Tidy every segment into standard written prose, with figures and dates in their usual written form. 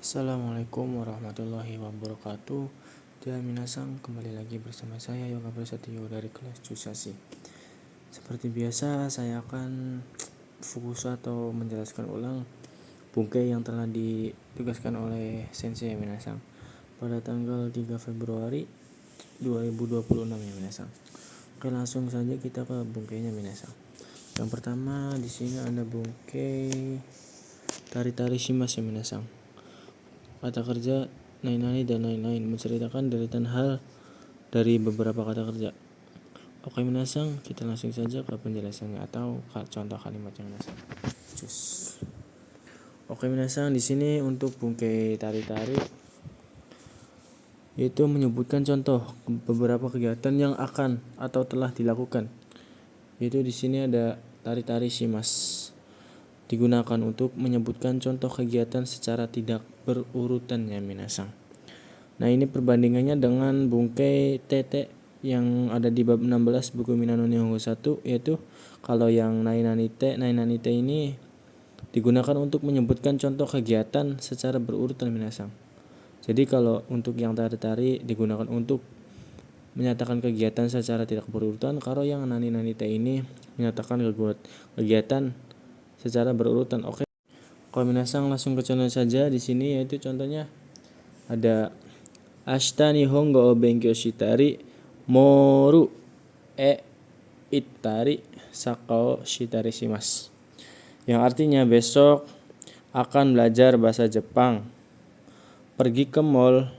Assalamualaikum warahmatullahi wabarakatuh. Dan minasang, kembali lagi bersama saya Yoga Prasetyo dari kelas Jusasi. Seperti biasa, saya akan fokus atau menjelaskan ulang bungkai yang telah ditugaskan oleh Sensei minasang pada tanggal 3 Februari 2026 ya minasang. Oke, langsung saja kita ke bungkainya minasang. Yang pertama di sini ada bungkai tari-tari shimas ya minasang. Kata kerja nai-nani dan lain-lain menceritakan deretan hal dari beberapa kata kerja. Oke minasang, kita langsung saja ke penjelasannya atau contoh kalimatnya minasang. Cus. Oke minasang, di sini untuk bungkai tari-tari yaitu menyebutkan contoh beberapa kegiatan yang akan atau telah dilakukan. Yaitu di sini ada tari-tari shimas. Digunakan untuk menyebutkan contoh kegiatan secara tidak berurutan ya minasang. Nah, ini perbandingannya dengan bungkai tete yang ada di bab 16 buku Minano Nihongo 1, yaitu kalau yang nai-nani te ini digunakan untuk menyebutkan contoh kegiatan secara berurutan minasang. Jadi kalau untuk yang tari-tari digunakan untuk menyatakan kegiatan secara tidak berurutan, kalau yang nani-nani te ini menyatakan kegiatan secara berurutan. Oke. Kalau minasang langsung ke contoh saja di sini, yaitu contohnya ada Ashita nihongo o benkyou shitari moru e ittari sakao shitari shimasu. Yang artinya besok akan belajar bahasa Jepang, pergi ke mall,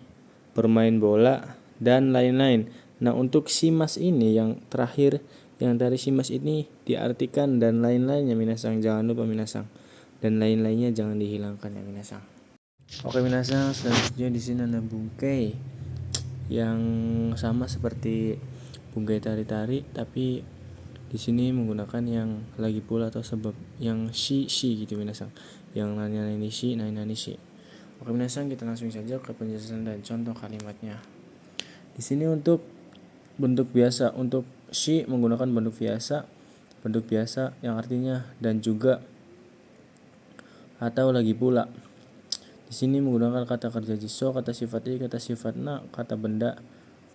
bermain bola, dan lain-lain. Nah, untuk shimas ini yang terakhir, yang dari shimas ini diartikan dan lain-lainnya minasang, jangan lupa minasang. Dan lain-lainnya jangan dihilangkan ya minasang. Oke minasang, selanjutnya di sini ada bungkai yang sama seperti bungkai tari-tari, tapi di sini menggunakan yang lagi pula atau sebab yang shi gitu minasang. Yang nani shi. Oke minasang, kita langsung saja ke penjelasan dan contoh kalimatnya. Di sini untuk bentuk biasa, untuk shi menggunakan bentuk biasa yang artinya dan juga atau lagi pula. Di sini menggunakan kata kerja jiso, kata sifat i, kata sifat na, kata benda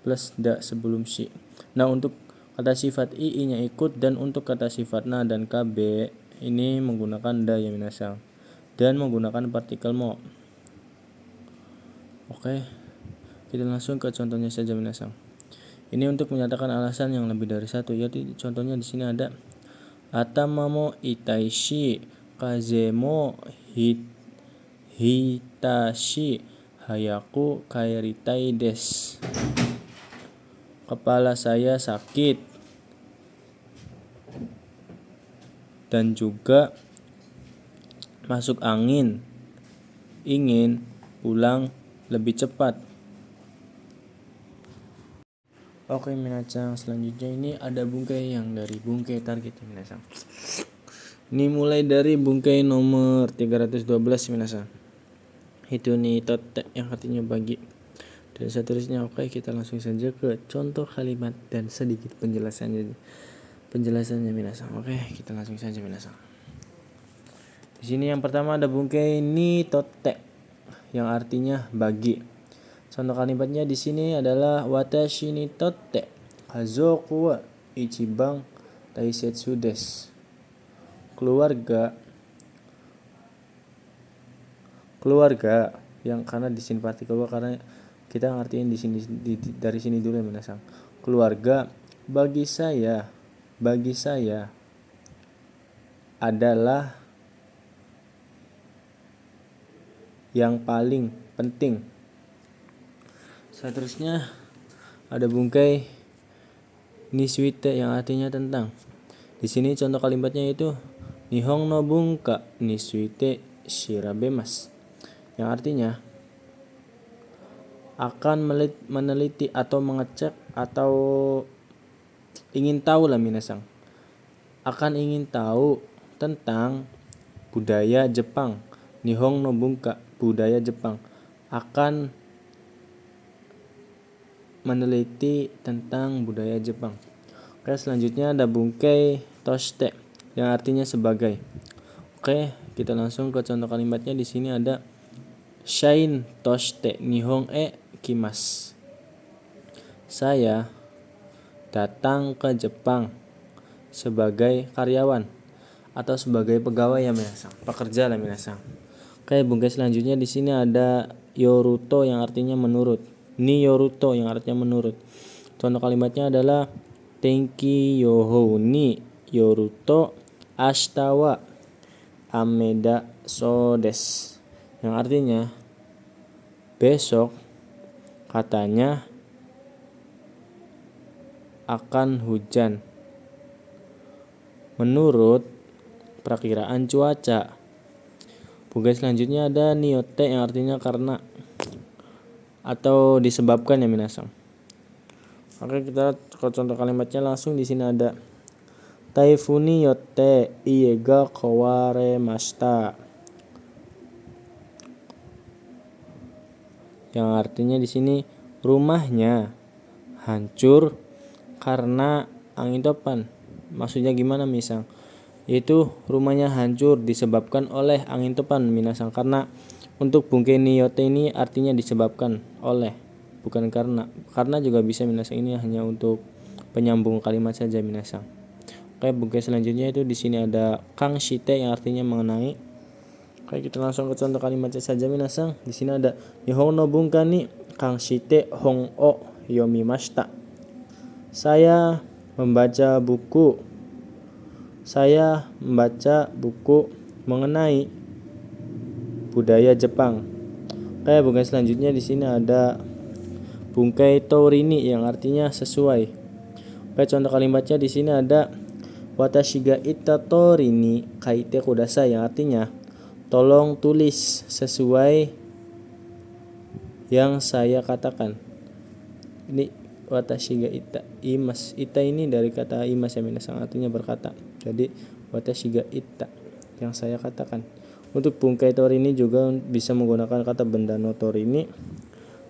plus da sebelum shi. Nah, untuk kata sifat i-nya ikut, dan untuk kata sifat na dan kb ini menggunakan da ya minasang, dan menggunakan partikel mo. Oke, kita langsung ke contohnya saja minasang. Ini untuk menyatakan alasan yang lebih dari satu, yaitu contohnya di sini ada atama mo itaishi, kaze mo hitashi, hayaku kaeritai desu. Kepala saya sakit dan juga masuk angin, ingin pulang lebih cepat. Oke minasang, selanjutnya ini ada bungkai yang dari bungkai target minasang. Ini mulai dari bungkai nomor 312 minasang. Itu nih tote yang artinya bagi. Dan seterusnya. Oke, kita langsung saja ke contoh kalimat dan sedikit penjelasannya minasang. Oke, kita langsung saja minasang. Di sini yang pertama ada bungkai ni tote yang artinya bagi. Contoh kalimatnya di sini adalah watashi ni totte kazoku wa ichiban taisetsu desu. Keluarga yang karena di sini partikel karena kita ngertiin di sini dari sini dulu ya minasang. Keluarga bagi saya adalah yang paling penting. Seterusnya ada bungkai nisuite yang artinya tentang. Di sini contoh kalimatnya itu Nihon no bunka nisuite shirabemasu. Yang artinya akan meneliti atau mengecek atau ingin tahu lah minasang. Akan ingin tahu tentang budaya Jepang. Nihon no bunka, budaya Jepang. Akan meneliti tentang budaya Jepang. Oke, selanjutnya ada bungkai toshite yang artinya sebagai. Oke, kita langsung ke contoh kalimatnya. Di sini ada Shain toshite nihon e kimasu. Saya datang ke Jepang sebagai karyawan atau sebagai pegawai ya minasang, pekerja lah minasang. Oke, bungkai selanjutnya di sini ada yoruto yang artinya menurut. Ni yoruto yang artinya menurut. Contoh kalimatnya adalah Tenki yohou ni yoruto ashita wa ameda so desu. Yang artinya besok katanya akan hujan menurut perakiraan cuaca. Bungkai selanjutnya ada niote yang artinya karena atau disebabkan ya minasang. Oke, kita ke contoh kalimatnya langsung. Di sini ada Taifuni yotte ie ga kawaremashita. Yang artinya di sini rumahnya hancur karena angin topan. Maksudnya gimana misang? Yaitu rumahnya hancur disebabkan oleh angin topan minasang. Karena untuk bungkai niyote ini artinya disebabkan oleh, bukan karena. Karena juga bisa minasang, ini hanya untuk penyambung kalimat saja minasang. Oke, bungkai selanjutnya itu di sini ada kang shite yang artinya mengenai. Oke, kita langsung ke contoh kalimatnya saja minasang. Di sini ada Nihon no bunka ni kang shite hon o yomimashita. Saya membaca buku mengenai budaya Jepang. Oke, bungkai selanjutnya di sini ada bungkai torini yang artinya sesuai. Oke, contoh kalimatnya di sini ada Watashi ga itta torini kaite kudasai yang artinya tolong tulis sesuai yang saya katakan. Ini watashi ga itta imas. Itta ini dari kata imas ya minasang, artinya berkata. Jadi watashi ga itta yang saya katakan. Untuk bungkai torini juga bisa menggunakan kata benda no torini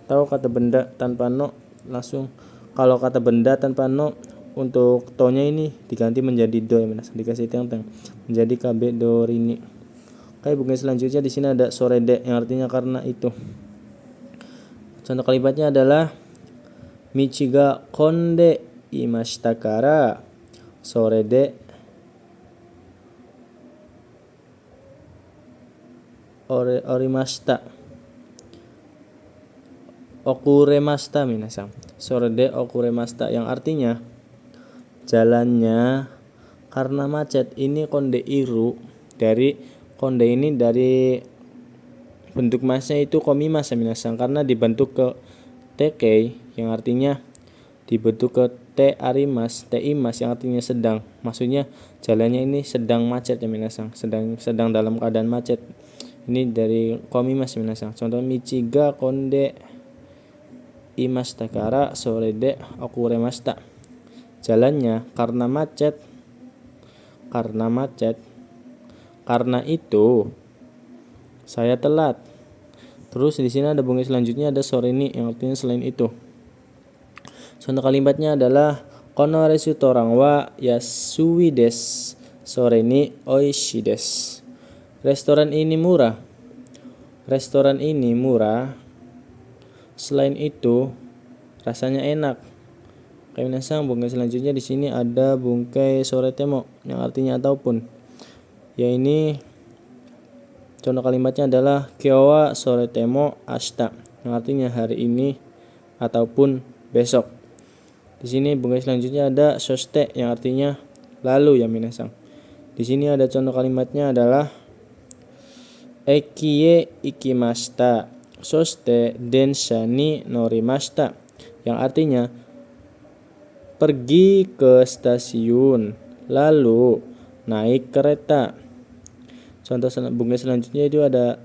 atau kata benda tanpa no langsung. Kalau kata benda tanpa no untuk to-nya ini diganti menjadi do ya minasang, dikasih teng-teng menjadi kabe dorini. Oke, bungkai selanjutnya di sini ada sorede yang artinya karena itu. Contoh kalimatnya adalah Michi ga konde imashita kara sorede orimashita. Okuremashita minasang. Sorede okuremashita yang artinya jalannya karena macet. Ini konde iru, dari konde ini dari bentuk masnya itu komimas ya minasang, karena dibentuk ke tekei yang artinya dibentuk ke te arimas, te imas yang artinya sedang. Maksudnya jalannya ini sedang macet ya minasang, sedang dalam keadaan macet. Ini dari komimas ya minasang. Contoh Michi ga konde imashita kara sorede okuremashita. Jalannya karena macet. Karena itu saya telat. Terus di sini ada bungkai selanjutnya ada soreni yang artinya selain itu. Contoh kalimatnya adalah kono restoran wa yasui desu soreni oishii desu. Restoran ini murah. Selain itu rasanya enak. Oke minasang, bungkai selanjutnya di sini ada bungkai soretemo yang artinya ataupun. Ya, ini contoh kalimatnya adalah Kyo wa soretemo ashita yang artinya hari ini ataupun besok. Di sini bungkai selanjutnya ada soste yang artinya lalu ya minasang. Di sini ada contoh kalimatnya adalah Ekie ikimashita soste densha ni norimashita yang artinya pergi ke stasiun lalu naik kereta. Contoh bungkai selanjutnya itu ada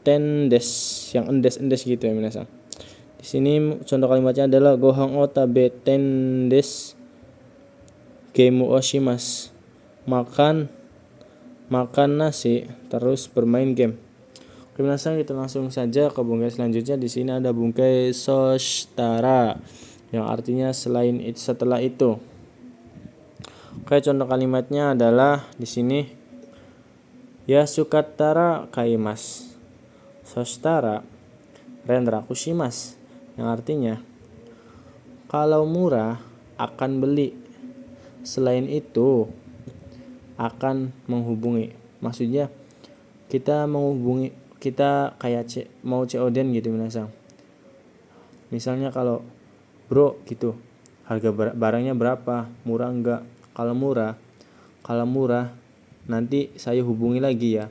tendes yang endes gitu ya minasang. Di sini contoh kalimatnya adalah gohan o tabe tendes geimu oshimasu. Makan nasi terus bermain game. Oke minasang, kita langsung saja ke bungkai selanjutnya. Di sini ada bungkai soshitara yang artinya setelah itu. Oke, contoh kalimatnya adalah di sini Yasukattara kaimasu. Sostara renraku shimasu, yang artinya kalau murah akan beli. Selain itu akan menghubungi. Maksudnya kita menghubungi, kita kayak mau COD gitu minasang. Misalnya kalau bro gitu, harga barangnya berapa, murah enggak? Kalau murah nanti saya hubungi lagi ya.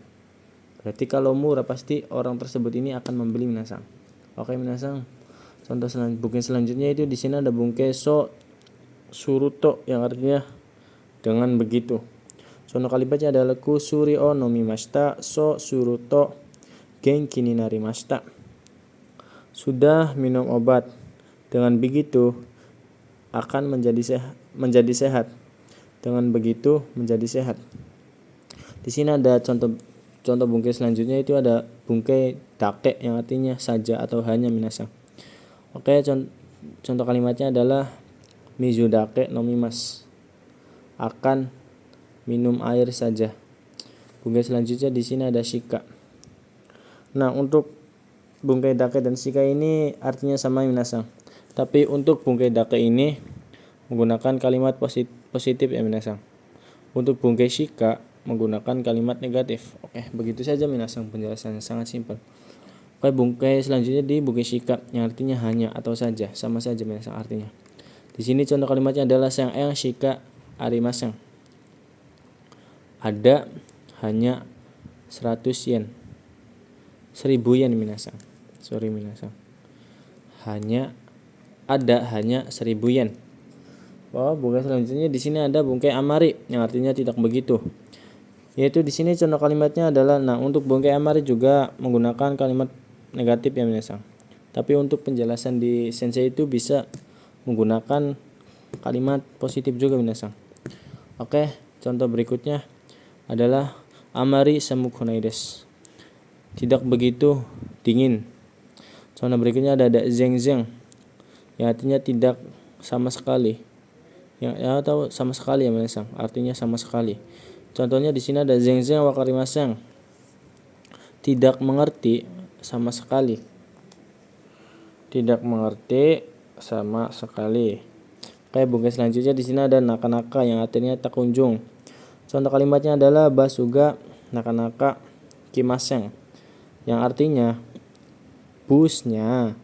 Berarti kalau murah pasti orang tersebut ini akan membeli minasang. Oke minasang. Contoh selanjutnya itu di sini ada bungkai so suruto, yang artinya dengan begitu. Contoh kalimatnya adalah kusuri o nomimashita so suruto genki ni narimashita. Sudah minum obat, dengan begitu akan menjadi sehat. Dengan begitu menjadi sehat. Di sini ada contoh bungkai selanjutnya itu ada bungkai dake, yang artinya saja atau hanya minasang. Oke, contoh kalimatnya adalah mizu dake nomimasu, akan minum air saja. Bungkai selanjutnya di sini ada shika. Nah, untuk bungkai dake dan shika ini artinya sama minasang. Tapi untuk bungkai dake ini menggunakan kalimat positif ya minasang. Untuk bungkai shika menggunakan kalimat negatif. Oke, begitu saja minasang, penjelasannya sangat simpel. Oke, bungkai selanjutnya di bungkai shika, yang artinya hanya atau saja, sama saja minasang artinya. Di sini contoh kalimatnya adalah sang shika arimasang. Ada hanya 100 yen. 1000 yen minasang. Sorry minasang. Hanya 1000 yen. Oh, bungkai selanjutnya di sini ada bungkai amari, yang artinya tidak begitu. Yaitu di sini contoh kalimatnya adalah, nah untuk bungkai amari juga menggunakan kalimat negatif ya minasang. Tapi untuk penjelasan di sensei itu bisa menggunakan kalimat positif juga minasang. Oke, contoh berikutnya adalah amari samukunai desu. Tidak begitu dingin. Contoh berikutnya ada zeng-zeng, yang artinya tidak sama sekali. Yang atau sama sekali ya minasang, artinya sama sekali. Contohnya di sini ada zeng-zeng wakarimasen. Tidak mengerti sama sekali. Tidak mengerti sama sekali. Oke, bungkai selanjutnya di sini ada naka-naka, yang artinya tak kunjung. Contoh kalimatnya adalah basuga naka-naka kimasen, yang artinya busnya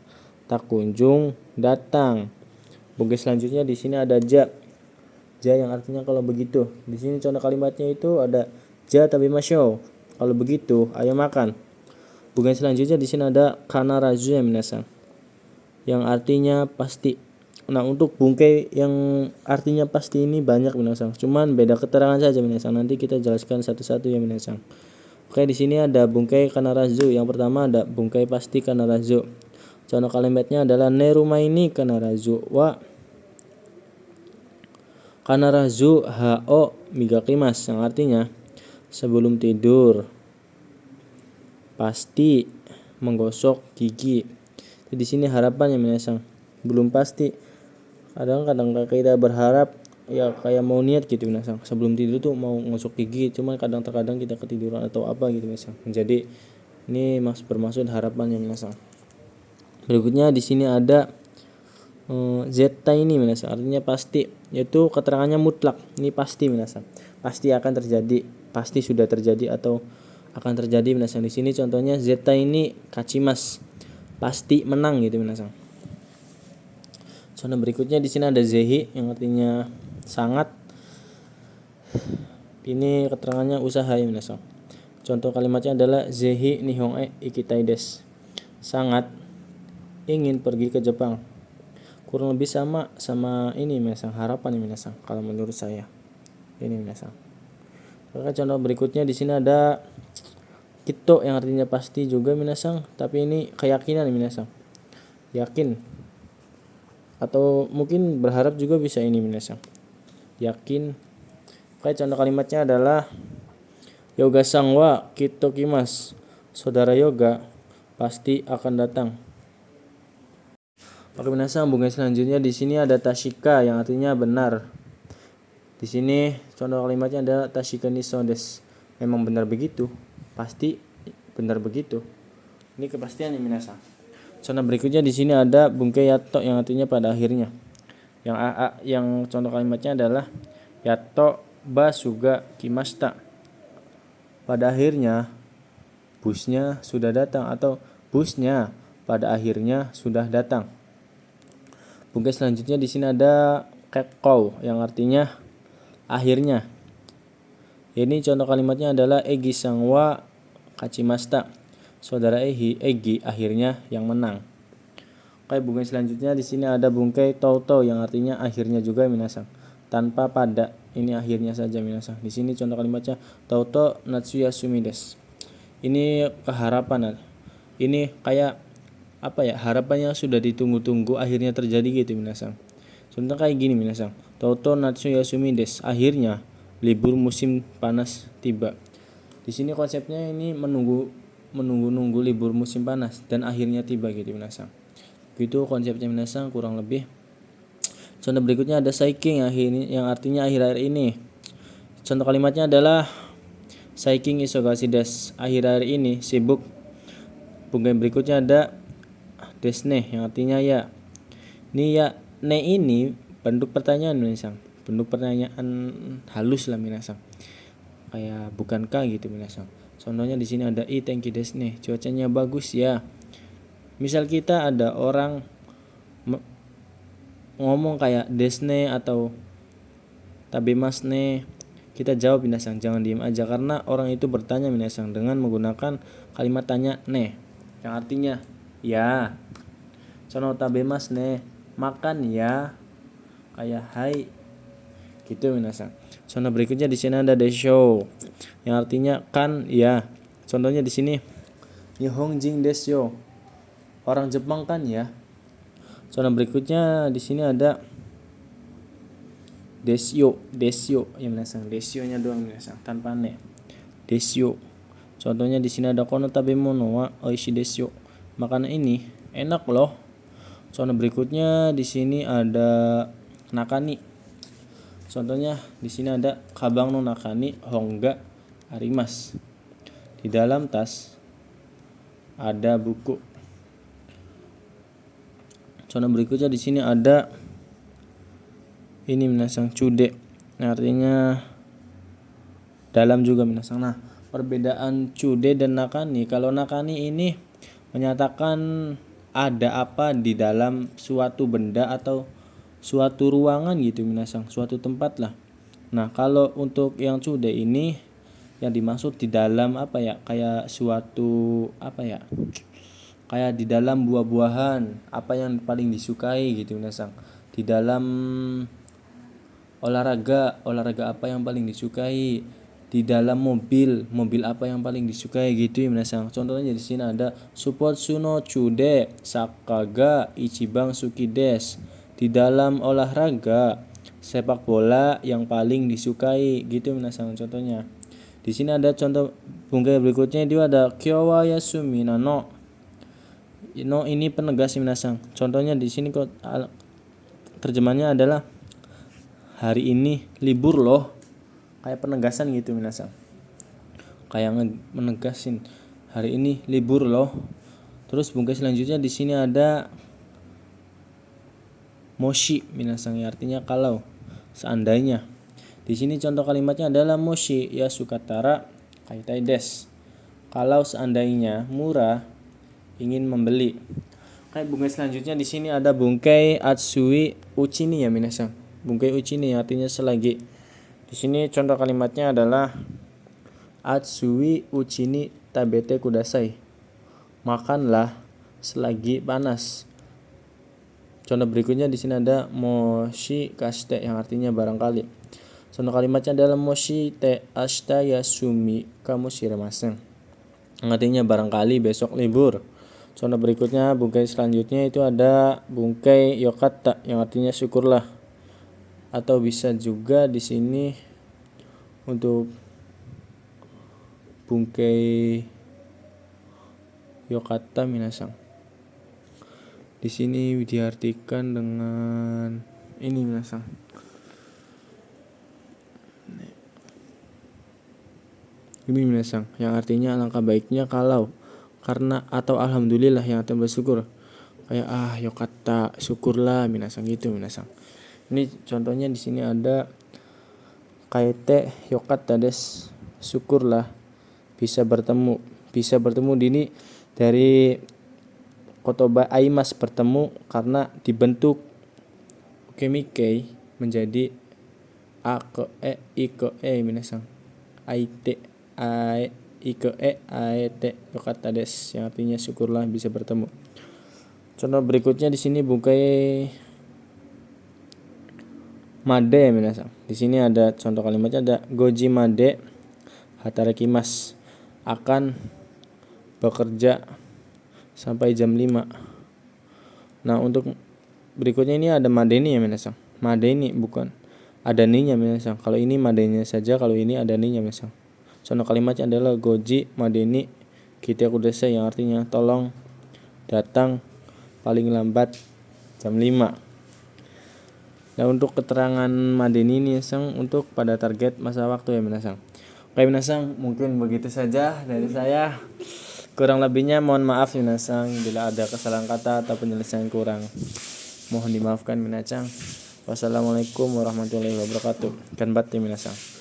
tak kunjung datang. Bungkai selanjutnya di sini ada ja, yang artinya kalau begitu. Di sini contoh kalimatnya itu ada ja tabimashou, kalau begitu ayo makan. Bungkai selanjutnya di sini ada kanarazu ya minasang, yang artinya pasti. Nah, untuk bungkai yang artinya pasti ini banyak minasang, cuman beda keterangan saja minasang. Nanti kita jelaskan satu-satu ya minasang. Oke, di sini ada bungkai kanarazu. Yang pertama ada bungkai pasti kanarazu. Contoh kalimatnya adalah nerumaini kanarazu wa kanarazu hao migakimasu, yang artinya sebelum tidur pasti menggosok gigi. Di sini harapannya minasang, belum pasti. Kadang-kadang kita berharap ya kayak mau niat gitu minasang, sebelum tidur tuh mau ngosok gigi, cuman kadang-kadang kita ketiduran atau apa gitu minasang. Jadi ini bermaksud harapannya minasang. Berikutnya di sini ada zeta ini minasang, artinya pasti, yaitu keterangannya mutlak. Ini pasti minasang, pasti akan terjadi, pasti sudah terjadi atau akan terjadi minasang. Di sini contohnya zeta ini kachimas, pasti menang gitu minasang. Contoh berikutnya di sini ada zehi, yang artinya sangat. Ini keterangannya usaha ya minasang. Contoh kalimatnya adalah zehi nihon ikitai desu, sangat ingin pergi ke Jepang. Kurang lebih sama ini minasang, harapan ini minasang kalau menurut saya. Ini minasang. Oke, contoh berikutnya di sini ada kito, yang artinya pasti juga minasang, tapi ini keyakinan minasang. Yakin. Atau mungkin berharap juga bisa ini minasang. Yakin. Oke, contoh kalimatnya adalah yoga sang wa kito kimas. Saudara yoga pasti akan datang. Oke minasang, bungkai selanjutnya di sini ada tashika, yang artinya benar. Di sini contoh kalimatnya adalah tashika ni so desu. Memang benar begitu, pasti benar begitu. Ini kepastian nih minasang. Contoh berikutnya di sini ada bungkai yato yang artinya pada akhirnya. Yang contoh kalimatnya adalah yato basuga kimasta. Pada akhirnya busnya sudah datang, atau busnya pada akhirnya sudah datang. Bungkai selanjutnya di sini ada kekou yang artinya akhirnya. Ini contoh kalimatnya adalah Egi sangwa kachimasta. Saudara Egi akhirnya yang menang. Oke, bungkai selanjutnya di sini ada bungkai toutou yang artinya akhirnya juga minasang. Tanpa pada, ini akhirnya saja minasang. Di sini contoh kalimatnya toutou natsuya sumides. Ini keharapan. Ini kayak apa ya? Harapan yang sudah ditunggu-tunggu akhirnya terjadi gitu minasang. Contoh kayak gini minasang. Toutou natsuya sumides. Akhirnya libur musim panas tiba. Di sini konsepnya ini menunggu libur musim panas dan akhirnya tiba gitu minasang. Gitu konsepnya minasang kurang lebih. Contoh berikutnya ada saiking yang artinya akhir-akhir ini. Contoh kalimatnya adalah saiking isogashi desu. Akhir-akhir ini sibuk. Bungkai berikutnya ada desne yang artinya ya. Ini ya ne ini bentuk pertanyaan minasang. Bentuk pertanyaan halus lah minasang. Kayak bukankah gitu minasang. Contohnya di sini ada tenki desne. Cuacanya bagus ya. Misal kita ada orang ngomong kayak desne atau tabemasne, kita jawab minasang, jangan diam aja, karena orang itu bertanya minasang dengan menggunakan kalimat tanya ne yang artinya ya. Contoh tabemasne, makan ya, kayak hai gitu minasang. Contoh berikutnya di sini ada desho yang artinya kan ya. Contohnya di sini Nihonjin desyo, orang Jepang kan ya. Contoh berikutnya di sini ada desyo ya minasang. Desyo-nya doang minasang tanpa ne. Desyo. Contohnya di sini ada kono tabemono wa oishi desyo. Makanan ini enak loh. Contoh berikutnya di sini ada nakani. Contohnya di sini ada kabang no nakani hongga arimas. Di dalam tas ada buku. Contoh berikutnya di sini ada ini minasang cude, artinya dalam juga minasang. Nah, perbedaan cude dan nakani. Kalau nakani ini menyatakan ada apa di dalam suatu benda atau suatu ruangan gitu minasang, suatu tempat lah. Nah, kalau untuk yang cude ini yang dimaksud di dalam apa ya? Kayak suatu apa ya? Kayak di dalam buah-buahan, apa yang paling disukai gitu minasang. Di dalam olahraga apa yang paling disukai. Di dalam mobil apa yang paling disukai gitu ya minasang. Contohnya di sini ada Supotsu no chude sakaga ichiban suki desu. Di dalam olahraga sepak bola yang paling disukai gitu minasang. Contohnya di sini ada contoh bungkai berikutnya, itu ada kyo wa yasumi no. No ini penegas minasang. Contohnya di sini kok terjemahnya adalah hari ini libur loh. Kayak penegasan gitu minasang. Kayak menegasin hari ini libur loh. Terus bungkai selanjutnya di sini ada moshi minasang, artinya kalau, seandainya. Di sini contoh kalimatnya adalah moshi ya sukatara kaitai des. Kalau seandainya murah ingin membeli. Kayak bungkai selanjutnya di sini ada bungkai atsui uchini ya minasang. Bungkai uchini artinya selagi. Di sini contoh kalimatnya adalah atsui uchini tabete kudasai. Makanlah selagi panas. Contoh berikutnya di sini ada moshi kashite yang artinya barangkali. Contoh kalimatnya adalah moshi te ashita yasumi kamoshiremasen. Artinya barangkali besok libur. Contoh berikutnya bungkai selanjutnya itu ada bungkai yokatta yang artinya syukurlah. Atau bisa juga di sini untuk bungkai yokatta minasang. Di sini diartikan dengan ini minasang. Ini minasang yang artinya alangkah baiknya kalau karena atau alhamdulillah yang artinya bersyukur. Kayak yokata syukurlah minasang gitu minasang. Ini contohnya di sini ada kaite yokata des syukurlah bisa bertemu. Bisa bertemu ini dari kotoba aimas bertemu karena dibentuk ukemikei menjadi a ke e i ke e minasang. Aite a i ke e aete yokata des yang artinya syukurlah bisa bertemu. Contoh berikutnya di sini bukai made minasang. Di sini ada contoh kalimatnya ada goji made hatarakimas akan bekerja sampai jam 5. Nah, untuk berikutnya ini ada madeni ya minasang. Madeni bukan ada ninya minasang. Kalau ini madenya saja, kalau ini ada ninya minasang. Contoh kalimatnya adalah goji madeni kita kudasai yang artinya tolong datang paling lambat jam 5. Nah, untuk keterangan madeni ini minasang untuk pada target masa waktu ya minasang. Oke minasang, mungkin begitu saja dari saya. Kurang lebihnya mohon maaf minasang bila ada kesalahan kata atau penyelesaian kurang. Mohon dimaafkan minasang. Wassalamualaikum warahmatullahi wabarakatuh. Kanbatti minasang.